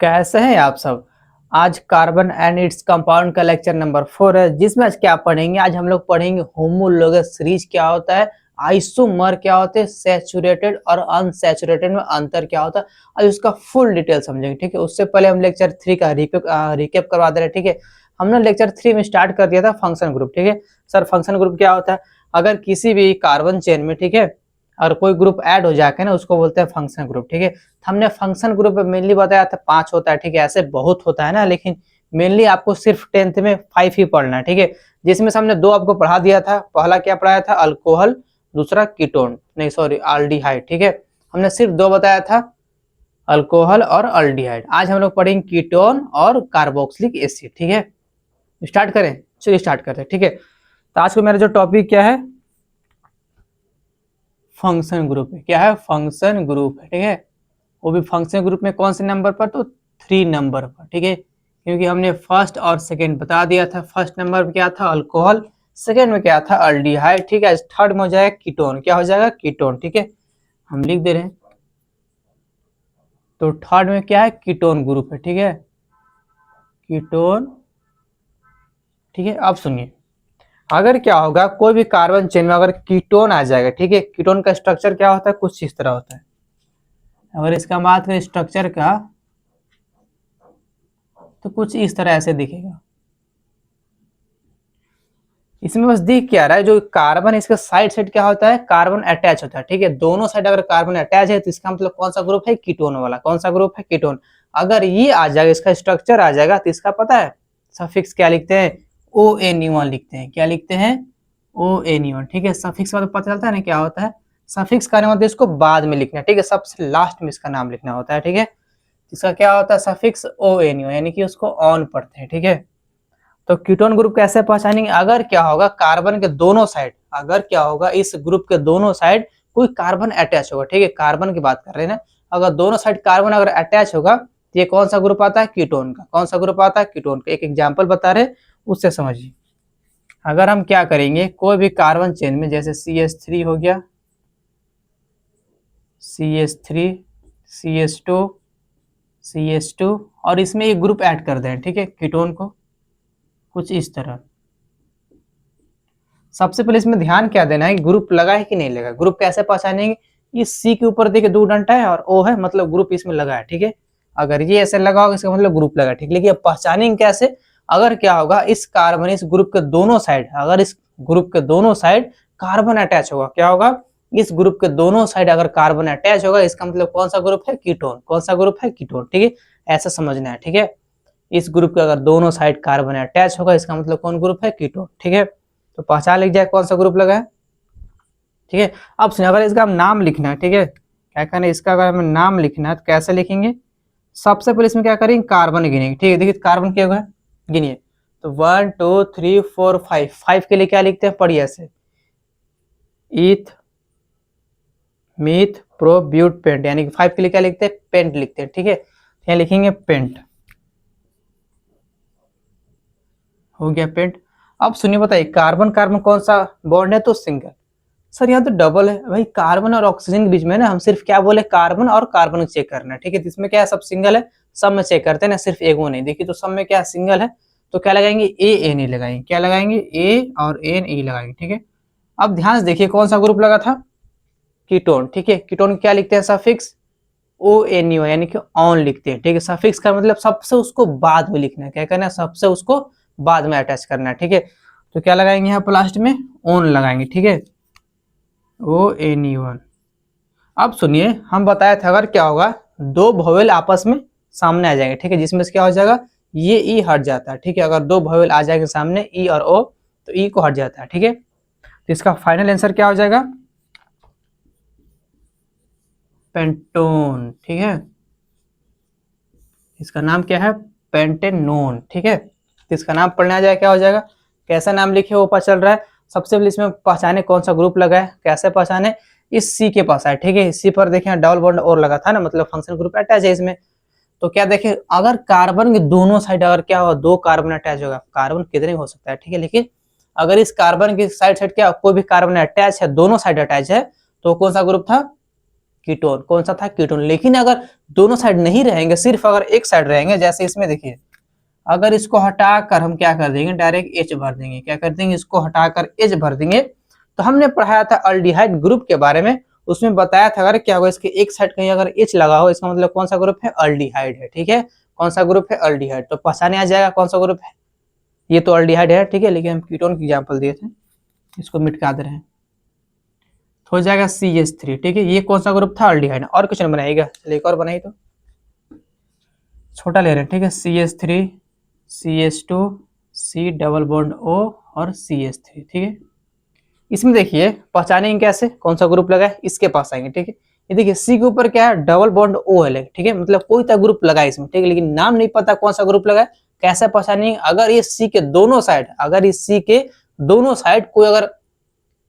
कैसे हैं आप सब। आज कार्बन एंड इट्स कंपाउंड का लेक्चर नंबर 4 है, जिसमें आज क्या पढ़ेंगे। आज हम लोग पढ़ेंगे होमोलोगस सीरीज क्या होता है, आइसोमर क्या होते हैं, सैचुरेटेड और अनसैचुरेटेड में अंतर क्या होता है, आज उसका फुल डिटेल समझेंगे। ठीक है, उससे पहले हम लेक्चर 3 का रिकेप करवा दे रहे हैं। ठीक है, हमने लेक्चर 3 में स्टार्ट कर दिया था फंक्शन ग्रुप। ठीक है सर, फंक्शन ग्रुप क्या होता है। अगर किसी भी कार्बन चेन में, ठीक है, और कोई ग्रुप ऐड हो जाके ना, उसको बोलते हैं फंक्शन ग्रुप। ठीक है, हमने फंक्शन ग्रुप में मेनली बताया था 5 होता है। ठीक है, ऐसे बहुत होता है ना, लेकिन मेनली आपको सिर्फ 10th में 5 ही पढ़ना है। ठीक है, जिसमें से हमने 2 आपको पढ़ा दिया था। पहला क्या पढ़ाया था, अल्कोहल, दूसरा कीटोन, नहीं सॉरी अल्डिहाइड। ठीक है, हमने सिर्फ 2 बताया था, अल्कोहल और अल्डिहाइड। आज हम लोग पढ़ेंगे कीटोन और कार्बोक्सिलिक एसिड। ठीक है, स्टार्ट करें, चलिए स्टार्ट करते हैं। ठीक है, तो आज को मेरा जो टॉपिक क्या है, फंक्शन ग्रुप है। क्या है, फंक्शन ग्रुप है। ठीक है, वो भी फंक्शन ग्रुप में कौन से नंबर पर, तो 3 नंबर पर। ठीक है, क्योंकि हमने फर्स्ट और सेकंड बता दिया था। फर्स्ट नंबर पे क्या था, अल्कोहल, सेकंड में क्या था, अल्डिहाइड। ठीक है, थर्ड में हो जाएगा कीटोन। क्या हो जाएगा, कीटोन। ठीक है, हम लिख दे रहे हैं। तो थर्ड में क्या है, कीटोन ग्रुप है। ठीक है, कीटोन। ठीक है, अब सुनिए, अगर क्या होगा, कोई भी कार्बन चेन में अगर कीटोन आ जाएगा, ठीक है, कीटोन का स्ट्रक्चर क्या होता है, कुछ इस तरह होता है। अगर इसका बात करें स्ट्रक्चर का, तो कुछ इस तरह ऐसे दिखेगा। इसमें बस दिख क्या रहा है, जो कार्बन इसका साइड साइड क्या होता है, कार्बन अटैच होता है। ठीक है, दोनों साइड अगर कार्बन अटैच है तो इसका मतलब कौन सा ग्रुप है, कीटोन वाला। कौन सा ग्रुप है, कीटोन। अगर ये आ जाएगा, इसका स्ट्रक्चर आ जाएगा, तो इसका पता है सफिक्स क्या लिखते हैं, ONE1 लिखते हैं। क्या लिखते हैं, ONE1। ठीक है, सफिक्स मतलब पता चलता है ना क्या होता है। सफिक्स का मतलब इसको बाद में लिखना है। ठीक है, सबसे लास्ट में इसका नाम लिखना होता है। ठीक है, इसका क्या होता है, सफिक्स ONE1, यानी कि उसको ऑन पढ़ते हैं। ठीक है, तो कीटोन ग्रुप कैसे पहचानेंगे, अगर क्या होगा कार्बन के दोनों साइड, अगर क्या होगा इस ग्रुप के दोनों साइड कोई कार्बन अटैच होगा। ठीक है, कार्बन की बात कर रहे हैं ना, अगर दोनों साइड कार्बन अगर अटैच होगा तो ये कौन सा ग्रुप आता है, कीटोन का। कौन सा ग्रुप आता है, कीटोन का। एक एग्जांपल बता रहे, उससे समझिए। अगर हम क्या करेंगे, कोई भी कार्बन चेन में, जैसे CH3 हो गया, CH3, CH2, CH2, और इसमें एक ग्रुप ऐड कर दें, ठीक है, कीटोन को, कुछ इस तरह। सबसे पहले इसमें ध्यान क्या देना है, ग्रुप लगा है कि नहीं लगा। ग्रुप कैसे पहचानेंगे, इस सी के ऊपर देखिए 2 डंडा है और ओ है, मतलब ग्रुप इसमें लगा है। ठीक है, अगर ये ऐसे लगा होगा इसका मतलब ग्रुप लगा है। ठीक, लेकिन अब पहचानेंगे कैसे, अगर क्या होगा इस कार्बन, इस ग्रुप के दोनों साइड, अगर इस ग्रुप के दोनों साइड कार्बन अटैच होगा, क्या होगा, इस ग्रुप के दोनों साइड अगर कार्बन अटैच होगा, इसका मतलब कौन सा ग्रुप है, कीटोन। कौन सा ग्रुप है, कीटोन। ठीक है, ऐसा समझना है। ठीक है, इस ग्रुप के अगर दोनों साइड कार्बन अटैच होगा, इसका मतलब कौन ग्रुप है, कीटोन। ठीक है, तो पहचान लिख जाए कौन सा ग्रुप लगा है। ठीक है, अब सुनिए, अगर इसका हम नाम लिखना है, ठीक है, क्या करना है, इसका अगर हमें नाम लिखना है तो कैसे लिखेंगे, सबसे पहले इसमें क्या करेंगे, कार्बन गिनेंगे। ठीक है, देखिए कार्बन क्या होगा, गिनिए। तो 1 2 3 4 5, 5 के लिए क्या लिखते हैं, पढ़िए ऐसे, ईथ, मीथ, प्रो, ब्यूट, पेंट, यानी कि 5 के लिए क्या लिखते हैं, पेंट लिखते हैं। ठीक है, यहाँ लिखेंगे पेंट, हो गया पेंट। अब सुनिए, बताइए कार्बन कार्बन कौन सा बॉन्ड है, तो सिंगल। सर यहाँ तो डबल है भाई, कार्बन और ऑक्सीजन के बीच में ना, हम सिर्फ क्या बोले, कार्बन और कार्बन चेक करना है। ठीक है, इसमें क्या है, सब सिंगल है, सब में चेक करते हैं ना, सिर्फ एक वो नहीं। देखिए तो सब में क्या सिंगल है, तो क्या लगाएंगे, ANE लगाएंगे। क्या लगाएंगे, A और NE लगाएंगे। ठीक है, अब ध्यान से देखिए कौन सा ग्रुप लगा था, कीटोन। ठीक है, कीटोन क्या लिखते हैं, सफिक्स ONE, यानी कि ऑन लिखते हैं। ठीक है, सफिक्स का मतलब सबसे उसको बाद में लिखना है। क्या करना है, सबसे उसको बाद में अटैच करना है। ठीक है, तो क्या लगाएंगे यहाँ पर लास्ट में, ऑन लगाएंगे। ठीक है, ONE1। अब सुनिए, हम बताया था अगर क्या होगा, 2 वोवेल आपस में सामने आ जाएंगे। ठीक है, जिसमें से क्या हो जाएगा, ये ई हट जाता है। ठीक है, अगर 2 वोवेल आ जाएंगे सामने, ई और ओ, तो ई को हट जाता है। ठीक है, तो इसका फाइनल आंसर क्या हो जाएगा, पेंटोन। ठीक है, इसका नाम क्या है, पेंटेनोन। ठीक है, तो इसका नाम पढ़ने आ जाएगा, क्या हो जाएगा, कैसा नाम लिखे वो पता चल रहा है। सबसे पहले इसमें पहचाने कौन सा ग्रुप लगा है, कैसे पहचाने, इस सी के पास है। ठीक है, सी पर देखिए डबल बॉन्ड और लगा था ना, मतलब फंक्शन ग्रुप अटैच है इसमें। तो क्या देखें, अगर कार्बन के दोनों साइड अगर क्या हो, 2 कार्बन अटैच होगा, कार्बन कितने हो सकता है। ठीक है, लेकिन अगर इस कार्बन की साइड साइड क्या कोई भी कार्बन अटैच है, दोनों साइड अटैच है, तो कौन सा ग्रुप था, कीटोन। कौन सा था? कीटोन। लेकिन अगर दोनों साइड नहीं रहेंगे, सिर्फ अगर एक साइड रहेंगे, जैसे इसमें देखिए, अगर इसको हटाकर हम क्या कर देंगे, डायरेक्ट एच भर देंगे। क्या कर देंगे? इसको हटाकर एच भर देंगे। तो हमने पढ़ाया था अल्डिहाइड ग्रुप के बारे में, उसमें बताया था अगर क्या होगा, इसके एक साइड कहीं अगर एच लगा हो, इसका मतलब कौन सा ग्रुप है? अल्डिहाइड है। ठीक है, कौन सा ग्रुप है? अल्डिहाइड। तो पहचाने आ जाएगा कौन सा ग्रुप है। ये तो अल्डिहाइड है, ठीक है, लेकिन हम कीटोन की एग्जाम्पल दिए थे, इसको मिटा दे रहे हैं, हो जाएगा CH3। ठीक है, ये कौन सा ग्रुप था? अल्डिहाइड। और कुछ नहीं बनाएगा, चलिए एक और बनाइए, तो छोटा ले रहे हैं। ठीक है, CH3, CH2, C double bond O और CH3। ठीक है, इसमें देखिए पहचानेंगे कैसे कौन सा ग्रुप लगा है, इसके पास आएंगे। ठीक है, ये देखिए C के ऊपर क्या है? डबल बॉन्ड O है। ठीक है, मतलब कोई सा ग्रुप लगा है इसमें। ठीक है, लेकिन नाम नहीं पता कौन सा ग्रुप लगा है। कैसे पहचानेंगे? अगर ये C के दोनों साइड, अगर इस C के दोनों साइड कोई अगर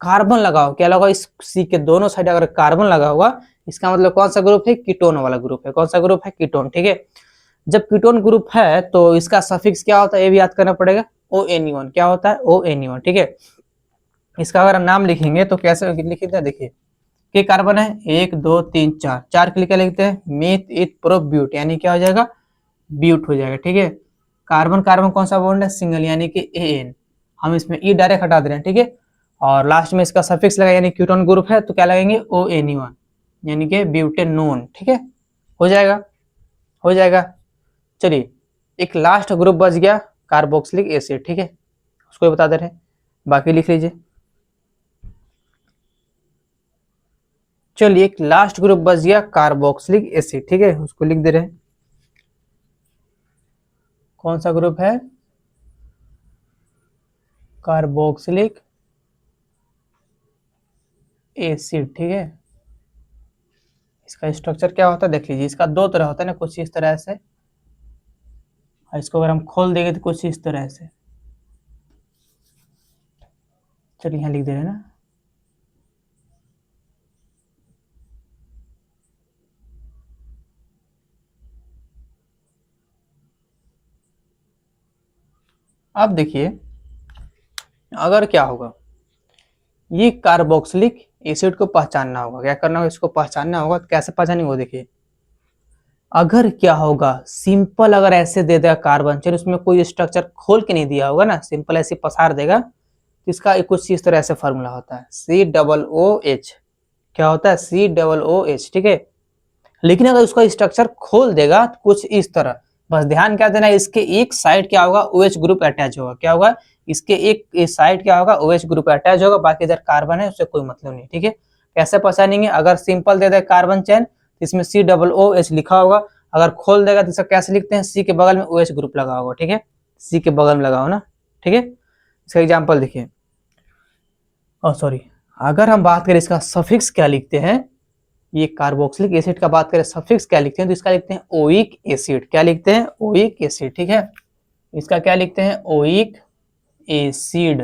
कार्बन लगा हो, क्या लगा? इस C के दोनों साइड अगर कार्बन लगा हुआ, इसका मतलब कौन सा ग्रुप है? कीटोन वाला ग्रुप है। कौन सा ग्रुप है? कीटोन। ठीक है, जब कीटोन ग्रुप है तो इसका सफिक्स क्या होता है, ये भी याद करना पड़ेगा, ONE1। क्या होता है? ONE1। ठीक है, इसका अगर हम नाम लिखेंगे तो कैसे लिखते हैं? देखिए, के कार्बन है 1 2 3 4, 4 के लिए क्या लिखते हैं? मीथ ईथ प्रो ब्यूट, यानी क्या हो जाएगा? ब्यूट हो जाएगा। ठीक है, कार्बन कार्बन कौन सा बॉन्ड है? सिंगल, यानी कि AN। हम इसमें ई डायरेक्ट हटा दे रहे हैं। ठीक है, और लास्ट में इसका सफिक्स लगा, यानी कीटोन ग्रुप है तो क्या लगाएंगे? ONE1, यानी कि ब्यूटेनोन। ठीक है, हो जाएगा, हो जाएगा। चलिए, एक लास्ट ग्रुप बच गया, कार्बोक्सिलिक एसिड। ठीक है, उसको बता दे रहे हैं, बाकी लिख लीजिए। चलिए, एक लास्ट ग्रुप बच गया, कार्बोक्सिलिक एसिड। ठीक है, उसको लिख दे रहे हैं, कौन सा ग्रुप है? Carboxylic acid. ठीक है, इसका स्ट्रक्चर क्या होता है देख लीजिए। इसका दो तरह होता है ना, कुछ इस तरह से, और इसको अगर हम खोल देंगे तो कुछ इस तरह से। चलिए यहाँ लिख दे रहे हैं ना, अब देखिए अगर क्या होगा, ये कार्बोक्सिलिक एसिड को पहचानना होगा। क्या करना होगा? इसको पहचानना होगा। तो कैसे पहचानेंगे वो देखिए, अगर क्या होगा, सिंपल अगर ऐसे दे देगा कार्बन, चलिए उसमें कोई स्ट्रक्चर खोल के नहीं दिया होगा ना, सिंपल ऐसे पसार देगा, तो इसका कुछ इस तरह से फॉर्मूला होता है, COOH। क्या होता है? COOH। ठीक है, लेकिन अगर उसका स्ट्रक्चर खोल देगा तो कुछ इस तरह, बस ध्यान क्या देना है, इसके एक साइड क्या होगा? OH ग्रुप अटैच होगा। क्या होगा? इसके एक साइड क्या होगा? OH ग्रुप अटैच होगा, बाकी इधर कार्बन है, उससे कोई मतलब नहीं। ठीक है, कैसे पहचानेंगे? अगर simple they they carbon chain, तो इसमें COOH लिखा होगा। अगर खोल देगा तो इसका कैसे लिखते हैं? C के बगल में OH ग्रुप लगा होगा। ठीक है, C के बगल में लगाओ ना। ठीक है, इसका एग्जाम्पल देखिए, सॉरी, अगर हम बात करें इसका सफिक्स क्या लिखते हैं, ये कार्बोक्सिलिक एसिड का बात करें, सफिक्स क्या लिखते हैं, तो इसका लिखते हैं ओइक एसिड। क्या लिखते हैं? Oic acid. ठीक है, इसका क्या लिखते हैं? Oic acid.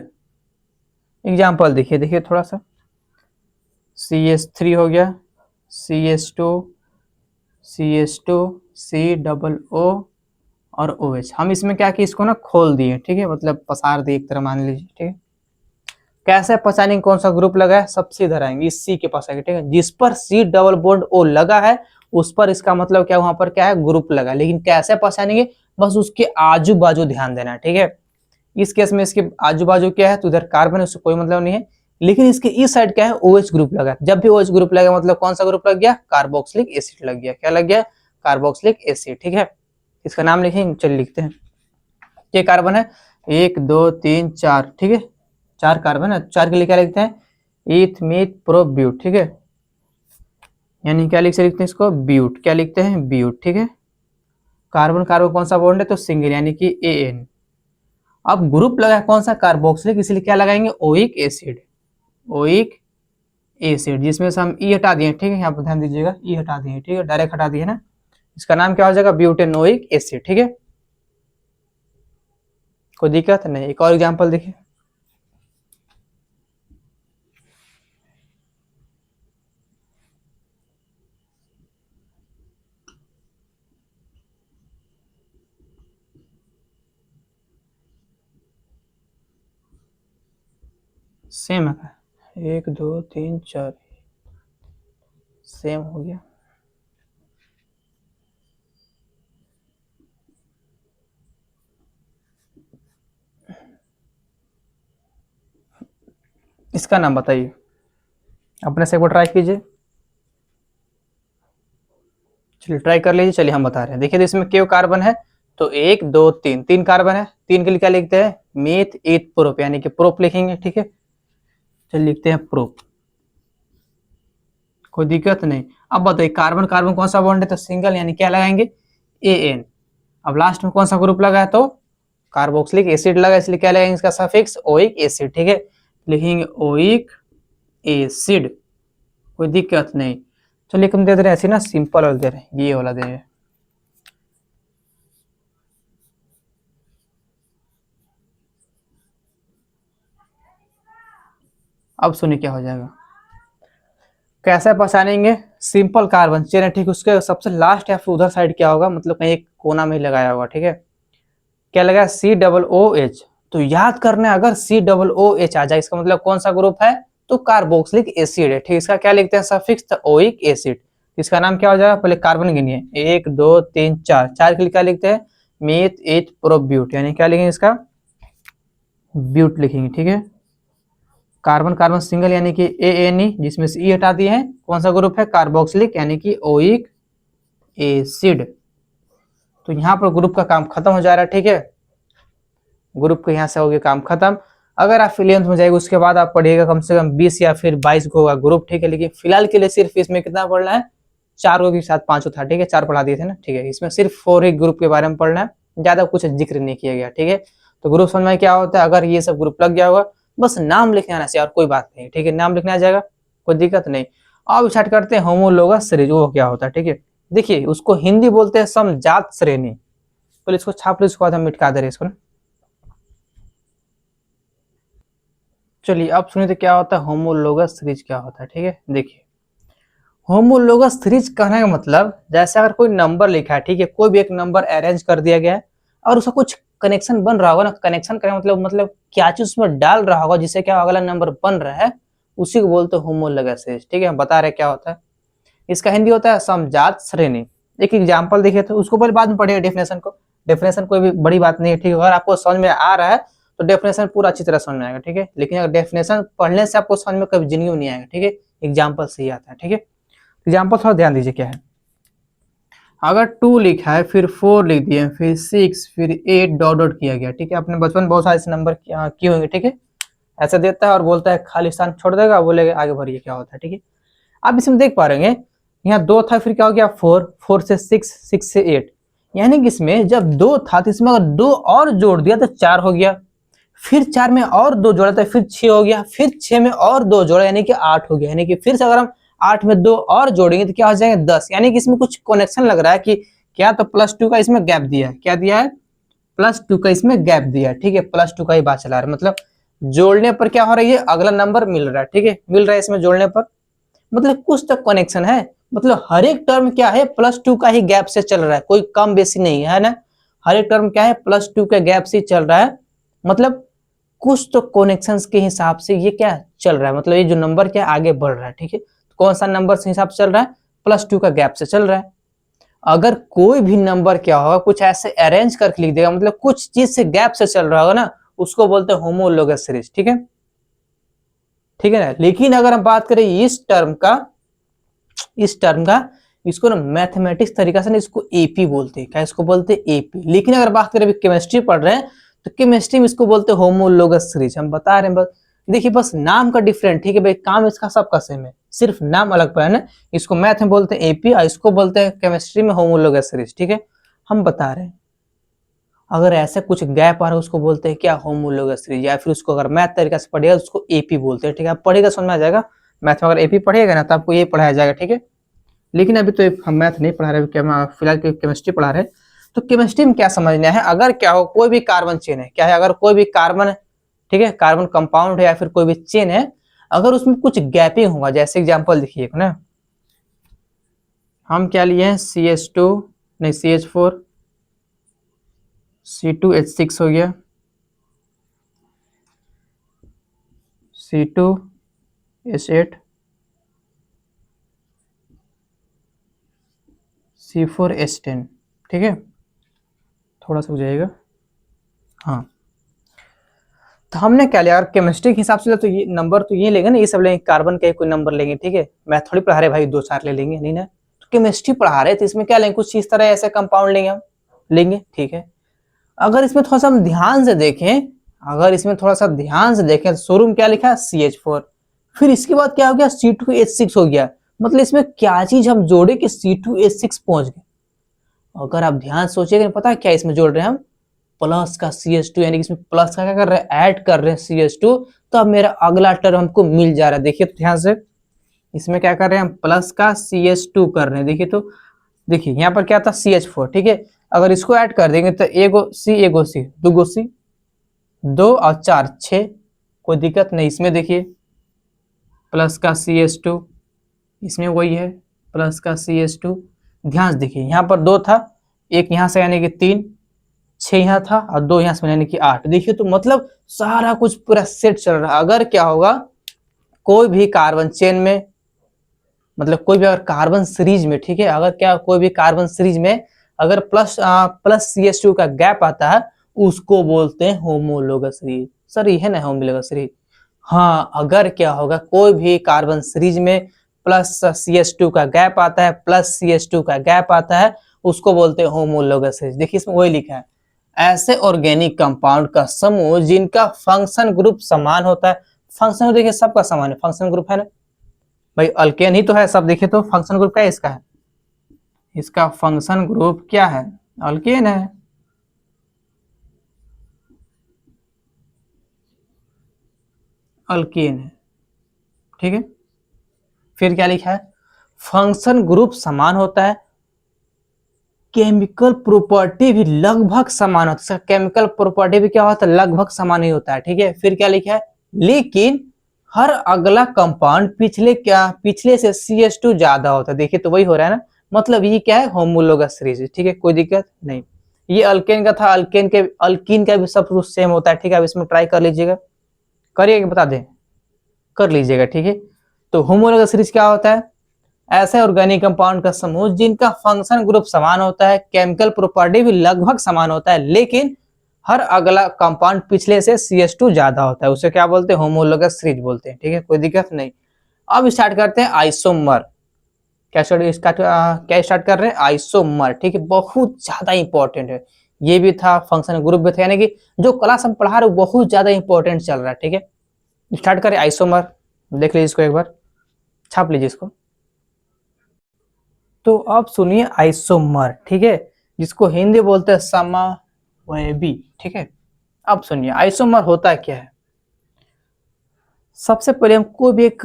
एग्जाम्पल देखिए, देखिए थोड़ा सा, CH3 हो गया, CH2, CH2, C double O और OH। हम इसमें क्या कि इसको ना खोल दिए। ठीक है, मतलब पसार दिए एक तरह मान लीजिए। ठीक है, कैसे पहचानेंगे कौन सा ग्रुप लगा है? सबसे इधर आएंगे, इस C के पास आएंगे। ठीक है, जिस पर C डबल बॉन्ड O लगा है उस पर इसका मतलब क्या, वहां पर क्या है? ग्रुप लगा। लेकिन कैसे पहचानेंगे? बस उसके आजू बाजू ध्यान देना है। ठीक है, इस केस में इसके आजू बाजू क्या है, तो इधर कार्बन है, उससे कोई मतलब नहीं है। लेकिन इसके इस साइड क्या है? OH ग्रुप लगा है। जब भी OH ग्रुप लगा मतलब कौन सा ग्रुप लग गया? कार्बोक्सिलिक एसिड लग गया। क्या लग गया? Carboxylic acid. ठीक है, इसका नाम लिखेंगे, चलिए लिखते हैं। ये कार्बन है 1 2 3 4। ठीक है, 4 कार्बन है, 4 के लिए क्या लिखते हैं? ईथ मीथ प्रो ब्यूट। ठीक है, यानी क्या लिख से लिखते हैं इसको? ब्यूट। क्या लिखते हैं? ब्यूट। ठीक है, कार्बन कार्बन कौन सा बॉन्ड है? तो सिंगल, यानी कि AN। अब ग्रुप लगा है कौन सा? कार्बोक्सिलिक, इसलिए क्या लगाएंगे? Oic acid. ओइक एसिड, जिसमें से हम ई हटा दिए। ठीक है, यहाँ पर ध्यान दीजिएगा, ई हटा दिए। ठीक है, डायरेक्ट हटा दिए ना, इसका नाम क्या हो जाएगा? Butanoic acid. ठीक है, कोई दिक्कत नहीं। एक और एग्जाम्पल देखिए, सेम है, 1 2 3 4, सेम हो गया। इसका नाम बताइए, अपने से एक बार ट्राई कीजिए। चलिए ट्राई कर लीजिए। चलिए हम बता रहे हैं, देखिए तो इसमें क्यों कार्बन है, तो 1 2 3, 3 कार्बन है। 3 के लिए क्या लिखते हैं, मीथ ईथ प्रोप, यानी कि प्रोप लिखेंगे, ठीक है। चलिए लिखते हैं प्रोप, कोई दिक्कत नहीं। अब बताइए कार्बन कार्बन कौन सा बॉन्ड है, तो सिंगल, यानी क्या लगाएंगे, एन। अब लास्ट में कौन सा ग्रुप लगा है, तो कार्बोक्सिलिक एसिड लगा, इसलिए क्या लगाएंगे इसका सफिक्स ओइक एसिड, ठीक है। लिखेंगे ओइक एसिड, कोई दिक्कत नहीं। चलिए हम दे दे रहे हैं ऐसे ना, सिंपल वाला दे रहे हैं, ये वाला दे रहे हैं। अब सुनिए क्या हो जाएगा, कैसे पहचानेंगे, सिंपल कार्बन चेन है, ठीक, उसके सबसे लास्ट या फिर उधर साइड क्या होगा, मतलब कहीं एक कोना में ही लगाया होगा, ठीक है। क्या लगा, COOH। तो याद करना है, अगर COOH आ जाए इसका मतलब कौन सा ग्रुप है, तो कार्बोक्सिलिक एसिड है, ठीक। इसका क्या लिखते हैं सफिक्स, ओइक एसिड। इसका नाम क्या हो जाएगा, पहले कार्बन गिनिए, 1 2 3 4, 4 के लिए क्या लिखते हैं, मीथ ईथ प्रोब्यूट, यानी क्या लिखेंगे इसका, ब्यूट लिखेंगे, ठीक है। कार्बन कार्बन सिंगल यानी कि ANE, जिसमें से E हटा दिए हैं, कौन सा ग्रुप है, कार्बोक्सिलिक यानी कि ओइक एसिड। तो यहाँ पर ग्रुप का काम खत्म हो जा रहा है, ठीक है। ग्रुप के यहाँ से हो गया काम खत्म। अगर आप 11th में जाएगा उसके बाद आप पढ़िएगा कम से कम 20 या फिर 22 को होगा ग्रुप, ठीक है। लेकिन फिलहाल के लिए सिर्फ इसमें कितना पढ़ना है, 4 को के साथ 5 था, ठीक है। 4 पढ़ा दिए थे ना, ठीक है। इसमें सिर्फ 4 ही ग्रुप के बारे में पढ़ना है, ज्यादा कुछ जिक्र नहीं किया गया, ठीक है। तो ग्रुप समझ में क्या होता है, अगर ये सब ग्रुप लग गया होगा, बस नाम लिखने आना चाहिए और कोई बात नहीं, ठीक है। नाम लिखने आ जाएगा, कोई दिक्कत नहीं। अब स्टार्ट करते हैं होमोलोगस सीरीज, वो क्या होता है, ठीक है। देखिए उसको हिंदी बोलते हैं समजात श्रेणी। तो इसको छाप लो, इसको बाद हम मिटा दे रहे इसको। चलिए अब सुनिए तो क्या होता है होमोलोगस सीरीज, क्या होता है, ठीक है। देखिए होमोलोगस सीरीज कहने का मतलब, जैसे अगर कोई नंबर लिखा है, ठीक है, कोई भी एक नंबर अरेंज कर दिया गया है और उसका कुछ कनेक्शन बन रहा होगा ना, कनेक्शन करने मतलब क्या चीज उसमें डाल रहा होगा जिससे क्या अगला नंबर बन रहा है, उसी को बोलते हैं होमोलोगस सीरीज, ठीक है। हम बता रहे क्या होता है, इसका हिंदी होता है समजात श्रेणी। एक एग्जाम्पल देखिए, तो उसको पहले बाद में पढ़िएगा डेफिनेशन को। डेफिनेशन कोई भी बड़ी बात नहीं है, ठीक है। अगर आपको समझ में आ रहा है तो डेफिनेशन पूरा अच्छी तरह समझ में आएगा, ठीक है। लेकिन अगर डेफिनेशन पढ़ने से आपको समझ में कभी जिंदगी में नहीं आएगा, ठीक है। एग्जाम्पल से ही आता है, ठीक है। एग्जाम्पल थोड़ा ध्यान दीजिए क्या है, अगर 2 लिखा है, फिर 4 लिख दिए, फिर 6, फिर 8 डॉट डॉट किया गया, ठीक है। अपने बचपन बहुत सारे ऐसे नंबर किए होंगे, ठीक है। ऐसा देता है और बोलता है खाली स्थान छोड़ देगा, बोलेगा आगे बढ़िए, क्या होता है, ठीक है। आप इसमें देख पा रहे हैं, यहाँ 2 था, फिर क्या हो गया 4, 4 से 6, 6 से 8, यानी कि इसमें जब 2 था तो इसमें अगर 2 और जोड़ दिया तो 4 हो गया, फिर 4 में और 2 जोड़ा तो फिर 6 हो गया, फिर 6 में और 2 जोड़ा यानी कि 8 हो गया, यानी कि फिर से अगर हम 8 में 2 और जोड़ेंगे तो क्या हो जाएगा 10, यानी कि इसमें कुछ कनेक्शन लग रहा है कि क्या, तो +2 का इसमें गैप दिया है, क्या दिया है, +2 का इसमें गैप दिया है, ठीक है। +2 का ही बात चला रहा है, मतलब जोड़ने पर क्या हो रही है, अगला नंबर मिल रहा है, ठीक है, मिल रहा है इसमें जोड़ने पर, मतलब कुछ तो कनेक्शन है। मतलब हर एक टर्म क्या है, +2 का ही गैप से चल रहा है, कोई कम बेसी नहीं है ना। हर एक टर्म क्या है, +2 के गैप से चल रहा है, मतलब कुछ तो कनेक्शंस के हिसाब से ये क्या चल रहा है, मतलब ये जो नंबर क्या आगे बढ़ रहा है, ठीक है। कौन सा नंबर से हिसाब से चल रहा है, +2 का गैप से चल रहा है। अगर कोई भी नंबर क्या होगा, कुछ ऐसे अरेंज करके लिख देगा, मतलब कुछ चीज से गैप से चल रहा होगा ना, उसको बोलते हैं होमोलोगस सीरीज, ठीक है, ठीक है ना। लेकिन अगर हम बात करें इस टर्म का इसको ना मैथमेटिक्स तरीका से ना इसको एपी बोलते हैं, क्या इसको बोलते हैं एपी। लेकिन अगर बात करें अभी केमिस्ट्री पढ़ रहे हैं तो केमिस्ट्री में इसको बोलते हैं होमोलोगस सीरीज, हम बता रहे हैं बस। देखिए बस नाम का डिफरेंट, ठीक है भाई, काम इसका सबका सेम है, सिर्फ नाम अलग पड़ा है ना। इसको मैथ में बोलते हैं एपी और इसको बोलते हैं केमिस्ट्री में होमोलोगस सीरीज, ठीक है। हम बता रहे हैं अगर ऐसे कुछ गैप आ रहा है उसको बोलते हैं क्या, होमोलोगस सीरीज, या फिर उसको अगर मैथ तरीका से पढ़िएगा उसको एपी बोलते हैं, ठीक है। आप पढ़ेगा समझ में आ जाएगा, मैथ में अगर एपी पढ़िएगा ना तो आपको ये पढ़ाया जाएगा, ठीक है। लेकिन अभी तो हम मैथ नहीं पढ़ा रहे, फिलहाल केमिस्ट्री पढ़ा रहे हैं। तो केमिस्ट्री में क्या समझना है, अगर क्या हो कोई भी कार्बन चेन है, क्या है, अगर कोई भी कार्बन, ठीक है, कार्बन कंपाउंड है या फिर कोई भी चेन है, अगर उसमें कुछ गैपिंग होगा, जैसे एग्जांपल देखिए ना, हम क्या लिए हैं CH2, नहीं CH4, C2H6 हो गया, C2H8, C4H10, ठीक है, थोड़ा सा हो जाएगा। हाँ, तो हमने क्या लिया, अगर केमिस्ट्री के हिसाब से तो ये नंबर तो ये लेंगे ना, ये सब लेंगे, कार्बन का कोई नंबर लेंगे, ठीक है। मैथ थोड़ी पढ़ा रहे भाई 2-4 ले लेंगे, नहीं ना। तो केमिस्ट्री पढ़ा रहे तो इसमें क्या लेंगे, कुछ इस तरह ऐसे कंपाउंड लेंगे हम, लेंगे, ठीक है। अगर इसमें थोड़ा सा हम ध्यान से देखें, अगर इसमें थोड़ा सा ध्यान से देखें, शुरू में क्या लिखा है CH4, फिर इसके बाद क्या हो गया C2H6 हो गया। मतलब इसमें क्या चीज हम जोड़े कि C2H6 पहुंच गए। अगर आप ध्यान सोचेंगे, पता है क्या इसमें जोड़ रहे हैं हम, प्लस का CH2, यानी कि इसमें प्लस का क्या कर रहे हैं, ऐड कर रहे हैं CH2। तो अब मेरा अगला टर्म हमको मिल जा रहा है, देखिए तो ध्यान से, इसमें क्या कर रहे हैं हम, प्लस का CH2 कर रहे हैं। देखिए तो, देखिए यहाँ पर क्या था CH4, ठीक है। अगर इसको ऐड कर देंगे तो एगो C, दो C, 2 और 4 6, कोई दिक्कत नहीं। इसमें देखिए प्लस का CH2, इसमें वही है प्लस का CH2। ध्यान से देखिए, यहाँ पर 2 था, एक यहाँ से यानी कि 3, 6 यहाँ था और 2 यहाँ से यानी कि 8। देखिए तो मतलब सारा कुछ पूरा सेट चल रहा है। अगर क्या होगा, कोई भी कार्बन चेन में, मतलब कोई भी अगर कार्बन सीरीज में, ठीक है, अगर क्या कोई भी कार्बन सीरीज में अगर प्लस CH2 का गैप आता है, उसको बोलते हैं होमोलोगस सीरीज। सर ये है ना होमोलोगस सीरीज। हाँ, अगर क्या होगा, कोई भी कार्बन सीरीज में प्लस CH2 का गैप आता है, प्लस CH2 का गैप आता है, उसको बोलते हैं होमोलोगस सीरीज। देखिए इसमें वही लिखा है, ऐसे ऑर्गेनिक कंपाउंड का समूह जिनका फंक्शन ग्रुप समान होता है। फंक्शन देखिए सबका समान है, फंक्शन ग्रुप है ना भाई, अल्केन ही तो है सब। देखिए तो फंक्शन ग्रुप क्या है इसका, है इसका फंक्शन ग्रुप क्या है, अल्केन है। अल्केन है, ठीक है। फिर क्या लिखा है, फंक्शन ग्रुप समान होता है, केमिकल प्रॉपर्टी भी लगभग समान होता है। केमिकल प्रॉपर्टी भी क्या होता है, लगभग समान ही होता है, ठीक है। फिर क्या लिखा है, लेकिन हर अगला कंपाउंड पिछले से CH2 ज्यादा होता है। देखिए तो वही हो रहा है ना, मतलब ये क्या है, होमोलोगस सीरीज, ठीक है, कोई दिक्कत नहीं। ये अल्केन का था, अल्कीन का भी सब कुछ सेम होता है, ठीक है। अब इसमें ट्राई कर लीजिएगा, करिए बता दें, कर लीजिएगा, ठीक है। तो होमोलोगस सीरीज क्या होता है, ऐसे ऑर्गेनिक कंपाउंड का समूह जिनका फंक्शन ग्रुप समान होता है, केमिकल प्रॉपर्टी भी लगभग समान होता है, लेकिन हर अगला कंपाउंड पिछले से CH2 ज्यादा होता है, उसे क्या बोलते हैं, होमोलोगस सीरीज बोलते हैं, ठीक है, कोई दिक्कत नहीं। अब स्टार्ट करते हैं आइसोमर। क्या स्टार्ट कर रहे हैं, आइसोमर, ठीक है, बहुत ज्यादा इंपॉर्टेंट है। ये भी था, फंक्शन ग्रुप भी था, यानी कि जो क्लास हम पढ़ा रहे बहुत ज्यादा इंपॉर्टेंट चल रहा है, ठीक है। स्टार्ट करें आइसोमर, देख लीजिए इसको एक बार, छाप लीजिए इसको। तो अब सुनिए आइसोमर, ठीक है, जिसको हिंदी बोलते हैं समवयवी, ठीक है। अब सुनिए आइसोमर होता क्या है। सबसे पहले हम कोई भी एक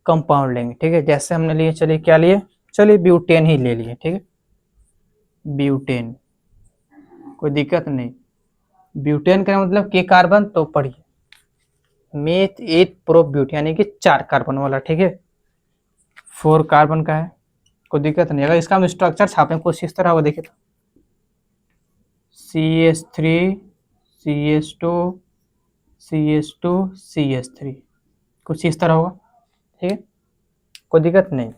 कंपाउंड लेंगे, ठीक है, जैसे हमने लिए, चलिए क्या लिए, चलिए ब्यूटेन ही ले लिए, ठीक है, ब्यूटेन, कोई दिक्कत नहीं। ब्यूटेन का मतलब के कार्बन, तो पढ़िए मेथ 8 प्रो ब्यूटेन, यानी कि 4 कार्बन वाला, ठीक है, 4 कार्बन का है, कोई दिक्कत नहीं। अगर इसका हम स्ट्रक्चर छापें कुछ इस तरह होगा, देखिए तो CH3 CH2 CH2 CH3, कुछ इस तरह होगा, ठीक है, कोई दिक्कत नहीं।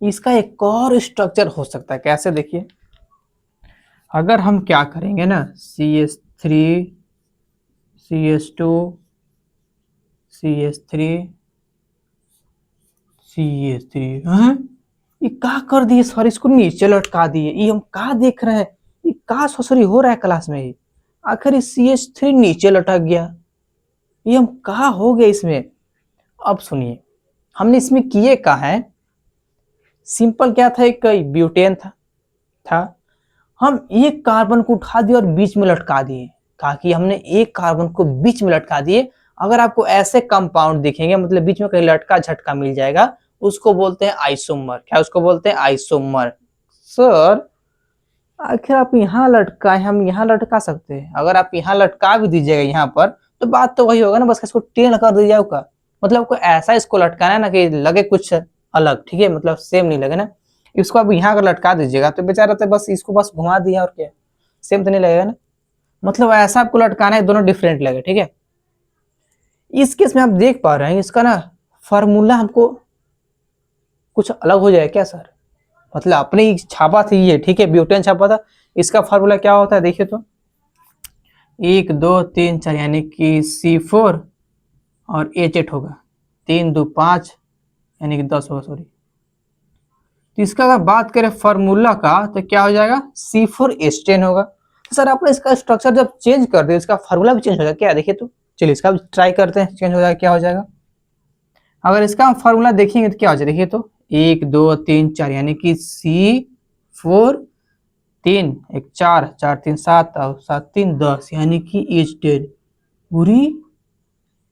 इसका एक और स्ट्रक्चर हो सकता है, कैसे, देखिए अगर हम क्या करेंगे ना, CH3 CH2 CH3 CH3, ये क्या कर दिए सर, इसको नीचे लटका दिए, ये हम क्या देख रहे हैं, ये क्या ससुरी हो रहा है क्लास में, ये आखिर CH3 नीचे लटक गया, ये हम क्या हो गया इसमें। अब सुनिए, हमने इसमें किए क्या है, सिंपल क्या था, एक ब्यूटेन था, हम एक कार्बन को उठा दिए और बीच में लटका दिए, ताकि हमने एक कार्बन को बीच में लटका दिए। अगर आपको ऐसे कंपाउंड दिखेंगे, मतलब बीच में कहीं लटका झटका मिल जाएगा, उसको बोलते हैं आइसोमर। क्या उसको बोलते हैं, आइसोमर। सर आखिर आप यहाँ लटकाए, हम यहाँ लटका सकते हैं, अगर आप यहाँ लटका भी दीजिएगा यहाँ पर, तो बात तो वही होगा ना, बस इसको टेढ़ कर दीजिएगा, मतलब आपको ऐसा इसको लटकाना है ना कि लगे कुछ अलग, ठीक है, मतलब सेम नहीं लगे ना। इसको आप यहाँ अगर लटका दीजिएगा तो बेचारा तो बस इसको बस घुमा दिया, और क्या, सेम तो नहीं लगेगा ना, मतलब ऐसा आपको लटकाना है दोनों डिफरेंट लगे, ठीक है। इस केस में आप देख पा रहे हैं, इसका ना फार्मूला हमको कुछ अलग हो जाए क्या सर, मतलब अपने ही छापा थी ये, ठीक है, ब्यूटेन छापा था। इसका फार्मूला क्या होता है देखिए तो, 1 2 3 4 यानी कि C4 और H8 होगा, 3 2 5 यानी कि 10 होगा, सॉरी। तो इसका अगर बात करें फार्मूला का तो क्या हो जाएगा, C4H10 होगा। तो सर आपने इसका स्ट्रक्चर जब चेंज कर दिया इसका फार्मूला भी चेंज हो जाएगा क्या, देखिए तो चलिए इसका भी ट्राई करते हैं, चेंज हो जाएगा क्या हो जाएगा। अगर इसका हम फार्मूला देखेंगे तो क्या हो जाएगा, देखिए तो 1 2 3 4 यानी कि C4, 3 1 4 4 3 7 और 7 3 10 यानी कि H10। पूरी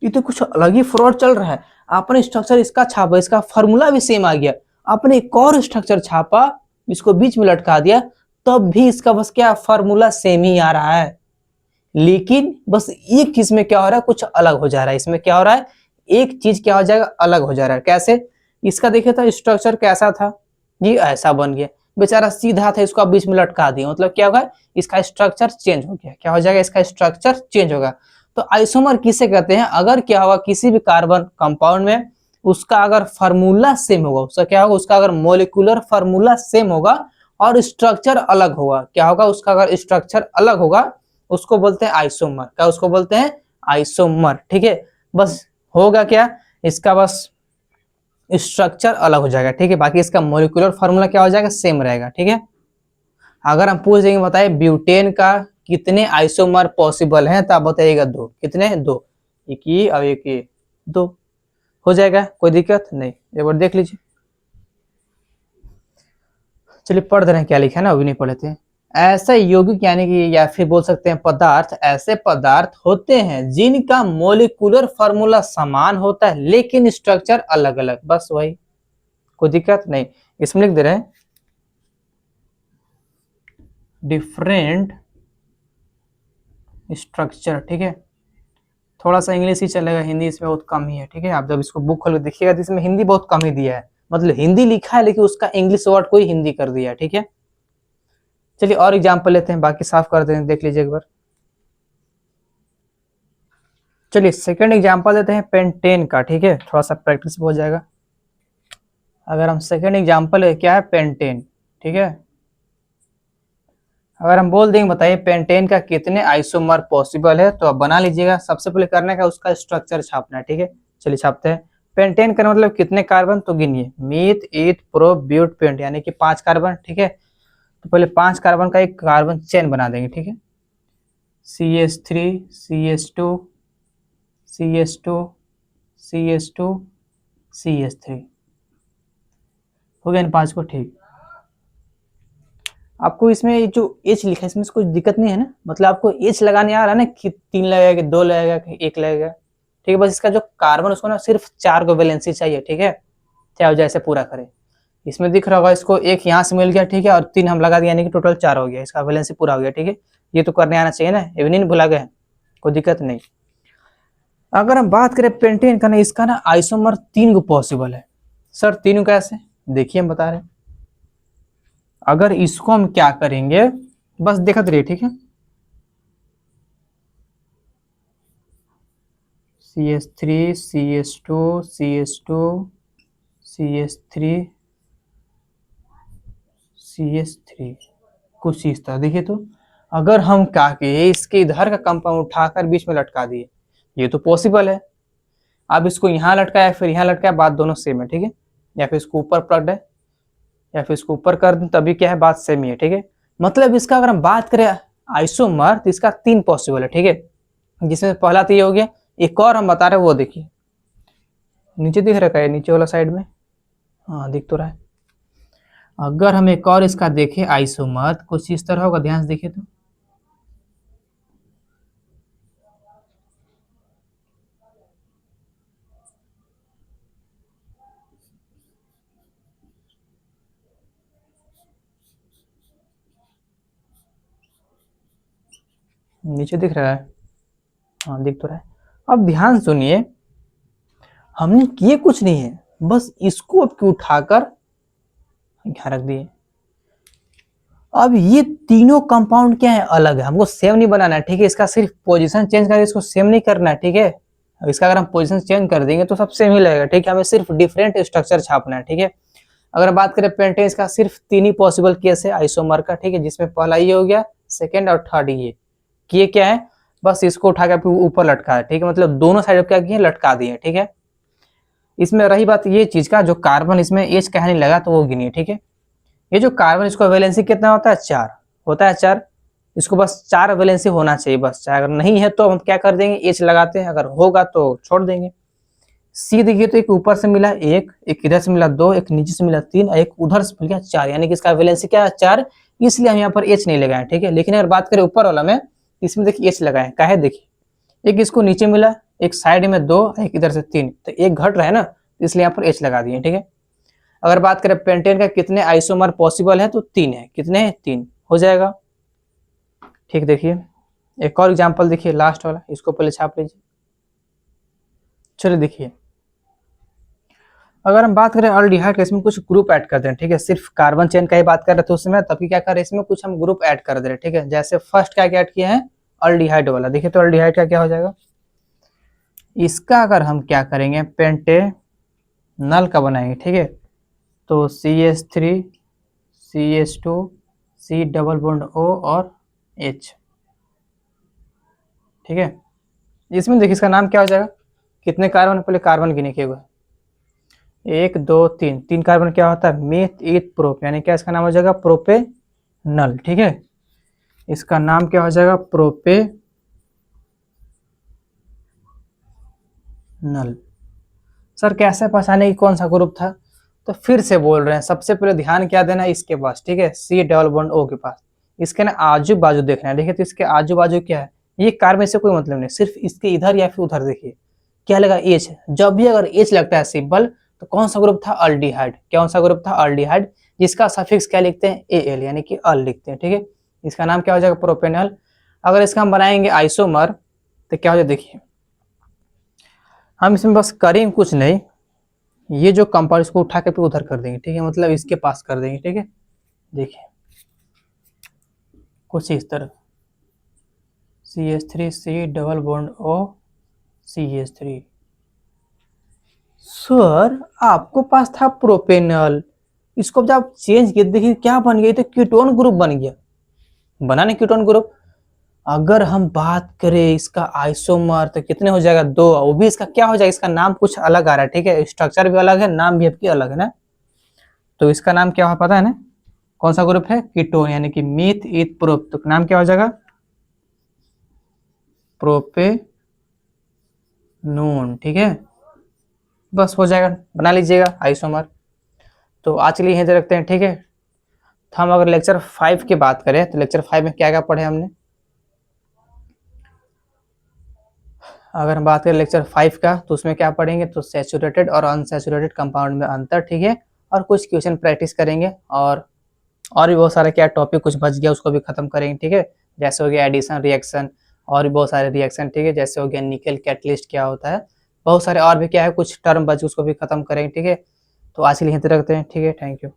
ये तो कुछ अलग ही फ्रॉड चल रहा है। आपने स्ट्रक्चर इसका छापा, इसका फार्मूला भी सेम आ गया, आपने एक और स्ट्रक्चर छापा, इसको बीच में लटका दिया, तब भी इसका बस क्या फार्मूला सेम ही आ रहा है। लेकिन बस एक चीज में क्या हो रहा है, कुछ अलग हो जा रहा है। इसमें क्या हो रहा है, एक चीज क्या हो जाएगा, अलग हो जा रहा है। कैसे, इसका देखिए तो स्ट्रक्चर कैसा था, ये ऐसा बन गया, बेचारा सीधा था, इसको आप बीच में लटका दिया, मतलब क्या होगा, इसका स्ट्रक्चर चेंज हो गया। क्या हो जाएगा, इसका स्ट्रक्चर चेंज होगा। तो आइसोमर किसे कहते हैं, अगर क्या होगा किसी भी कार्बन कंपाउंड में उसका अगर फार्मूला सेम होगा, उसका क्या होगा, उसका अगर मोलिकुलर फार्मूला सेम होगा और स्ट्रक्चर अलग होगा, क्या होगा, उसका अगर स्ट्रक्चर अलग होगा उसको बोलते हैं आइसोमर। क्या उसको बोलते हैं, आइसोमर, ठीक है। बस होगा क्या, इसका बस स्ट्रक्चर अलग हो जाएगा, ठीक है, बाकी इसका मोलिकुलर फार्मूला क्या हो जाएगा, सेम रहेगा, ठीक है। अगर हम पूछ देंगे बताइए ब्यूटेन का कितने आइसोमर पॉसिबल हैं, तो आप बताइएगा 2, कितने, 2, एक ये और एक ये, 2 हो जाएगा, कोई दिक्कत नहीं। एक बार देख लीजिए, चलिए पढ़ दे रहे हैं क्या लिखा है ना, अभी नहीं पढ़े थे। ऐसे यौगिक यानी कि या फिर बोल सकते हैं पदार्थ, ऐसे पदार्थ होते हैं जिनका मोलिकुलर फार्मूला समान होता है लेकिन स्ट्रक्चर अलग अलग, बस वही, कोई दिक्कत नहीं। इसमें लिख दे रहे हैं डिफरेंट स्ट्रक्चर, ठीक है। थोड़ा सा इंग्लिश ही चलेगा, हिंदी इसमें बहुत कम ही है, ठीक है। आप जब इसको बुक खोल के देखिएगा तो इसमें हिंदी बहुत कम ही दिया है, मतलब हिंदी लिखा है लेकिन उसका इंग्लिश वर्ड को ही हिंदी कर दिया है, ठीक है। चलिए और एग्जाम्पल लेते हैं, बाकी साफ कर दें, देख लीजिए एक बार। चलिए सेकंड एग्जाम्पल देते हैं पेंटेन का, ठीक है, थोड़ा सा प्रैक्टिस हो जाएगा। अगर हम सेकंड एग्जाम्पल है क्या है, पेंटेन, ठीक है। अगर हम बोल देंगे बताइए पेंटेन का कितने आइसोमर पॉसिबल है, तो आप बना लीजिएगा। सबसे पहले करने का उसका स्ट्रक्चर छापना है, ठीक है। चलिए छापते हैं। पेंटेन का मतलब कितने कार्बन, तो गिनिए, मीथ ईथ प्रो ब्यूट पेंट यानी कि 5 कार्बन, ठीक है। तो पहले 5 कार्बन का एक कार्बन चेन बना देंगे, ठीक है। CH3 CH2 CH2 CH2 CH3 हो गया इन 5 को, ठीक। आपको इसमें जो H लिखा है इसमें से कुछ दिक्कत नहीं है ना, मतलब आपको H लगाने आ रहा है ना कि 3 लगेगा, 2 लगेगा, 1 लगेगा, ठीक है। बस इसका जो कार्बन उसको ना सिर्फ 4 को वैलेंसी चाहिए, ठीक है, चाहे जैसे पूरा करे। इसमें दिख रहा होगा इसको 1 यहाँ से मिल गया, ठीक है, और 3 हम लगा दिया यानी कि टोटल 4 हो गया, इसका वैलेंसी पूरा हो गया, ठीक है। ये तो करने आना चाहिए ना, ये भी नहीं भुला गए, कोई दिक्कत नहीं। अगर हम बात करें पेंटेन का ना, इसका ना आइसोमर 3 को पॉसिबल है। सर 3 कैसे, देखिए हम बता रहे हैं। अगर इसको हम क्या करेंगे, बस देखते रहिए, ठीक है। CH3 CH2 CH2 CH3 CH3 कुछ इस तरह, देखिए तो अगर हम क्या किए, इसके इधर का कंपाउंड उठाकर बीच में लटका दिए, ये तो पॉसिबल है। अब इसको यहाँ लटकाया फिर यहाँ लटकाया, बात दोनों सेम है, ठीक है। या फिर इसको ऊपर प्लग है या फिर इसको ऊपर कर दें, तभी क्या है, बात सेम ही है, ठीक है। मतलब इसका अगर हम बात करें आइसोमर तो इसका 3 पॉसिबल है, ठीक है। जिसमें पहला तो ये हो गया, एक और हम बता रहे हैं वो देखिए, नीचे दिख रहा है नीचे वाला साइड में, हाँ दिख तो रहा है। अगर हम एक और इसका देखें आइसोमर, कुछ इस तरह होगा, ध्यान से देखिए तो नीचे दिख रहा है, हाँ दिख तो रहा है। अब ध्यान सुनिए, हमने किए कुछ नहीं है, बस इसको अब उठाकर यहाँ रख दिए। अब ये तीनों कंपाउंड क्या है, अलग है, हमको सेम नहीं बनाना है, ठीक है। इसका सिर्फ पोजीशन चेंज करके इसको सेम नहीं करना है, ठीक है। इसका अगर हम पोजीशन चेंज कर देंगे तो सब सेम ही लगेगा, ठीक है। हमें सिर्फ डिफरेंट स्ट्रक्चर छापना है, ठीक है। अगर बात करें पेंटेन का सिर्फ 3 ही पॉसिबल केस है आइसोमर का, ठीक है, जिसमें पहला ये हो गया, सेकंड और थर्ड ये। कि ये क्या है, बस इसको उठा के ऊपर लटका है, ठीक है, मतलब दोनों साइड क्या किए, लटका दिए, ठीक है। इसमें रही बात ये चीज का, जो कार्बन इसमें एच कहीं नहीं लगा तो वो गिनिए, ठीक है। ये जो कार्बन, इसको वैलेंसी कितना होता है, 4 होता है, 4। इसको बस 4 वैलेंसी होना चाहिए बस, चाहे अगर नहीं है तो हम क्या कर देंगे, एच लगाते हैं, अगर होगा तो छोड़ देंगे। सी देखिए तो एक ऊपर से मिला एक इधर से मिला 2, एक नीचे से मिला 3 और एक उधर से मिल गया 4, यानी कि इसका वैलेंसी क्या है, 4। इसलिए हम यहाँ पर एच नहीं लगाए, ठीक है। लेकिन अगर बात करें ऊपर वाला में, इसमें देखिए एच लगाए, काहे, देखिए एक इसको नीचे मिला, एक साइड में 2, एक इधर से 3, तो एक घट रहा है ना, इसलिए यहाँ पर एच लगा दिए, ठीक है। अगर बात करें पेंटेन का कितने आइसोमर पॉसिबल है, तो 3 है। कितने हैं, 3 हो जाएगा, ठीक। देखिए एक और एग्जांपल देखिए, लास्ट वाला, इसको पहले छाप लीजिए। चलिए देखिए, अगर हम बात करें अल्डिहाइड का, इसमें कुछ ग्रुप ऐड कर दें, ठीक है। सिर्फ कार्बन चेन का ही बात कर रहे थे उस समय, तभी क्या कर रहे हैं, इसमें कुछ हम ग्रुप ऐड कर दे रहे, ठीक है। जैसे फर्स्ट क्या ऐड किया है, अल्डिहाइड वाला। देखिए तो अल्डिहाइड का क्या हो जाएगा, इसका अगर हम क्या करेंगे, पेंटेनल का बनाएंगे, ठीक है। तो CH3 CH2 C double bond O और H, ठीक है। इसमें देखिए इसका नाम क्या हो जाएगा, कितने कार्बन, पहले कार्बन गिने के हुए, 1 2 3, 3 कार्बन क्या होता है, मेथ ईथ प्रोप, यानी क्या इसका नाम हो जाएगा, प्रोपेनल, ठीक है। इसका नाम क्या हो जाएगा, प्रोपेनल। सर कैसे पहचाने कि कौन सा ग्रुप था, तो फिर से बोल रहे हैं, सबसे पहले ध्यान क्या देना है, इसके पास, ठीक है, C डबल बॉन्ड O के पास, इसके ना आजू बाजू देखना है। देखिए तो इसके आजू बाजू क्या है, ये कार्बन से कोई मतलब नहीं, सिर्फ इसके इधर या फिर उधर देखिए क्या लगा, H। जब भी अगर H लगता है सिंबल, तो कौन सा ग्रुप था, अल्डिहाइड। कौन सा ग्रुप था, अल्डिहाइड, जिसका सफिक्स क्या लिखते हैं, Al, यानी कि अल लिखते हैं, ठीक है। इसका नाम क्या हो जाएगा, प्रोपेनल। अगर इसका हम बनाएंगे आइसोमर, तो क्या हो जाए, देखिए हम इसमें बस करेंगे कुछ नहीं, ये जो कंपाउंड इसको उठा के फिर उधर कर देंगे, ठीक है, मतलब इसके पास कर देंगे, ठीक है। देखिए कुछ इस तरह, CH3 C double bond O CH3। Sir आपको पास था प्रोपेनल, इसको जब आप चेंज किए, देखिए क्या बन गया, तो कीटोन ग्रुप बन गया, बना नहीं कीटोन ग्रुप। अगर हम बात करें इसका आइसोमर, तो कितने हो जाएगा, 2, वो भी इसका क्या हो जाएगा, इसका नाम कुछ अलग आ रहा है, ठीक है, स्ट्रक्चर भी अलग है, नाम भी आपकी अलग है ना। तो इसका नाम क्या है पता है ना, कौन सा ग्रुप है, कीटोन, यानी कि मीथ ईथ प्रोप, तो नाम क्या हो जाएगा, प्रोपेनोन, ठीक है। बस हो जाएगा, बना लीजिएगा आइसोमर। तो आज के लिए यहीं तक रखते हैं, ठीक है। तो हम अगर लेक्चर 5 की बात करें, तो लेक्चर 5 में क्या क्या पढ़े हमने, अगर हम बात करें लेक्चर 5 का, तो उसमें क्या पढ़ेंगे, तो सैचुरेटेड और अनसैचुरेटेड कंपाउंड में अंतर, ठीक है, और कुछ क्वेश्चन प्रैक्टिस करेंगे, और भी बहुत सारे क्या टॉपिक कुछ बच गया उसको भी खत्म करेंगे, ठीक है। जैसे हो गया एडिशन रिएक्शन, और भी बहुत सारे रिएक्शन, ठीक है, जैसे हो गया निकल कैटलिस्ट क्या होता है, बहुत सारे और भी क्या है कुछ टर्म बच, उसको भी खत्म करेंगे, ठीक है। तो आज के लिए यहीं तक रखते हैं, ठीक है, थैंक यू।